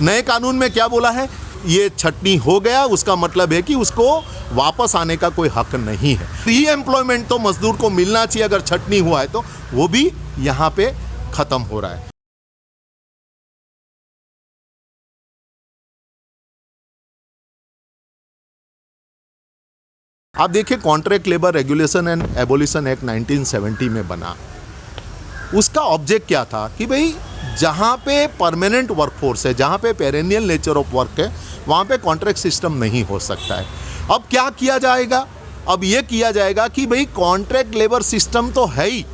नए कानून में क्या बोला है, ये छटनी हो गया उसका मतलब है कि उसको वापस आने का कोई हक नहीं है। री एम्प्लॉयमेंट तो मजदूर को मिलना चाहिए, अगर छटनी हुआ है तो वो भी यहाँ पे खत्म हो रहा है। आप देखिए contract labour regulation and abolition act 1970 में बना, उसका ऑब्जेक्ट क्या था कि भाई जहाँ पे परमानेंट वर्कफोर्स है, जहाँ पे पेरेनियल नेचर ऑफ वर्क है, वहाँ पे कॉन्ट्रैक्ट सिस्टम नहीं हो सकता है। अब क्या किया जाएगा, अब ये किया जाएगा कि भाई कॉन्ट्रैक्ट लेबर सिस्टम तो है ही,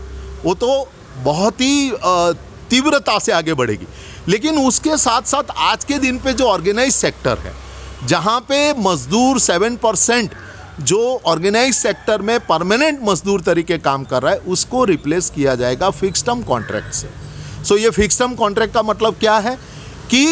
वो तो बहुत ही तीव्रता से आगे बढ़ेगी, लेकिन उसके साथ साथ आज के दिन पे जो ऑर्गेनाइज सेक्टर है, जहाँ पे मजदूर 7% जो ऑर्गेनाइज सेक्टर में परमानेंट मजदूर तरीके काम कर रहा है, उसको रिप्लेस किया जाएगा फिक्स टर्म कॉन्ट्रैक्ट से। सो ये फिक्स टर्म कॉन्ट्रैक्ट का मतलब क्या है कि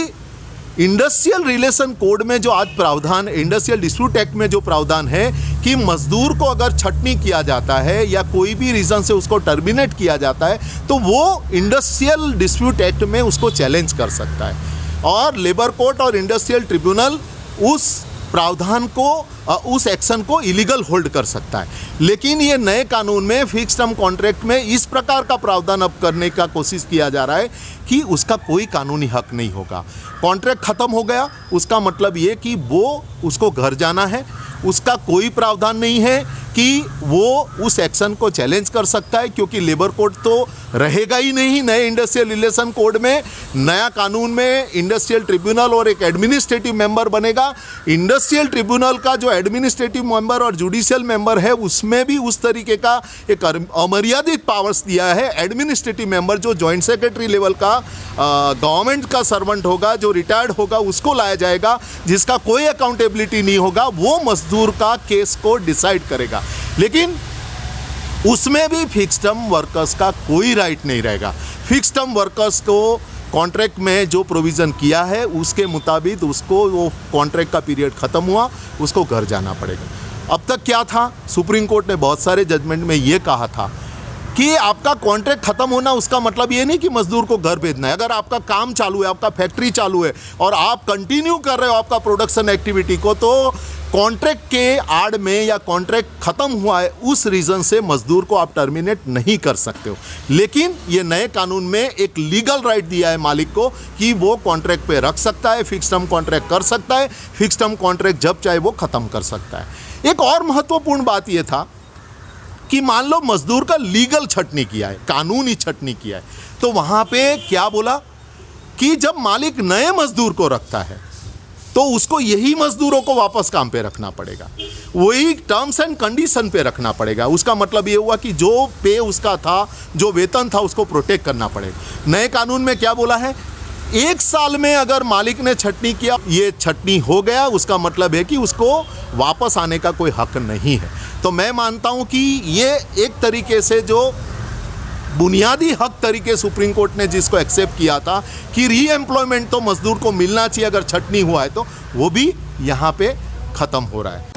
इंडस्ट्रियल रिलेशन कोड में जो आज प्रावधान, इंडस्ट्रियल डिस्प्यूट एक्ट में जो प्रावधान है कि मजदूर को अगर छटनी किया जाता है या कोई भी रीज़न से उसको टर्मिनेट किया जाता है, तो वो इंडस्ट्रियल डिस्प्यूट एक्ट में उसको चैलेंज कर सकता है और लेबर कोर्ट और इंडस्ट्रियल ट्रिब्यूनल उस प्रावधान को, उस एक्शन को इलीगल होल्ड कर सकता है। लेकिन ये नए कानून में फिक्स टर्म कॉन्ट्रैक्ट में इस प्रकार का प्रावधान अब करने का कोशिश किया जा रहा है कि उसका कोई कानूनी हक नहीं होगा। कॉन्ट्रैक्ट ख़त्म हो गया उसका मतलब ये कि वो उसको घर जाना है, उसका कोई प्रावधान नहीं है कि वो उस एक्शन को चैलेंज कर सकता है, क्योंकि लेबर कोड तो रहेगा ही नहीं नए इंडस्ट्रियल रिलेशन कोड में। नया कानून में इंडस्ट्रियल ट्रिब्यूनल और एक एडमिनिस्ट्रेटिव मेंबर बनेगा। इंडस्ट्रियल ट्रिब्यूनल का जो एडमिनिस्ट्रेटिव मेंबर और जुडिशियल मेंबर है, उसमें भी उस तरीके का एक अमर्यादित पावर्स दिया है। एडमिनिस्ट्रेटिव मेंबर जो जॉइंट सेक्रेटरी लेवल का गवर्नमेंट का सर्वेंट होगा, जो रिटायर्ड होगा, उसको लाया जाएगा, जिसका कोई अकाउंटेबिलिटी नहीं होगा, वो मजदूर का केस को डिसाइड करेगा। लेकिन उसमें भी फिक्स टर्म वर्कर्स का कोई राइट नहीं रहेगा। फिक्स टर्म वर्कर्स को कॉन्ट्रैक्ट में जो प्रोविज़न किया है उसके मुताबिक उसको, वो कॉन्ट्रैक्ट का पीरियड ख़त्म हुआ, उसको घर जाना पड़ेगा। अब तक क्या था, सुप्रीम कोर्ट ने बहुत सारे जजमेंट में ये कहा था कि आपका कॉन्ट्रैक्ट ख़त्म होना उसका मतलब ये नहीं कि मजदूर को घर भेजना है। अगर आपका काम चालू है, आपका फैक्ट्री चालू है और आप कंटिन्यू कर रहे हो आपका प्रोडक्शन एक्टिविटी को, तो कॉन्ट्रैक्ट के आड़ में या कॉन्ट्रैक्ट ख़त्म हुआ है उस रीज़न से मजदूर को आप टर्मिनेट नहीं कर सकते हो। लेकिन ये नए कानून में एक लीगल राइट दिया है मालिक को कि वो कॉन्ट्रैक्ट पे रख सकता है, फिक्स टर्म कॉन्ट्रैक्ट कर सकता है, फिक्स टर्म कॉन्ट्रैक्ट जब चाहे वो ख़त्म कर सकता है। एक और महत्वपूर्ण बात ये था कि मान लो मजदूर का लीगल छटनी किया है, कानूनी छटनी किया है, तो वहाँ पे क्या बोला कि जब मालिक नए मजदूर को रखता है तो उसको यही मजदूरों को वापस काम पे रखना पड़ेगा, वही टर्म्स एंड कंडीशन पे रखना पड़ेगा। उसका मतलब ये हुआ कि जो पे उसका था, जो वेतन था, उसको प्रोटेक्ट करना पड़ेगा। नए कानून में क्या बोला है, 1 साल में अगर मालिक ने छटनी किया, ये छटनी हो गया, उसका मतलब है कि उसको वापस आने का कोई हक नहीं है। तो मैं मानता हूँ कि ये एक तरीके से जो बुनियादी हक तरीके सुप्रीम कोर्ट ने जिसको एक्सेप्ट किया था कि री एम्प्लॉयमेंट तो मजदूर को मिलना चाहिए अगर छटनी हुआ है, तो वो भी यहाँ पे ख़त्म हो रहा है।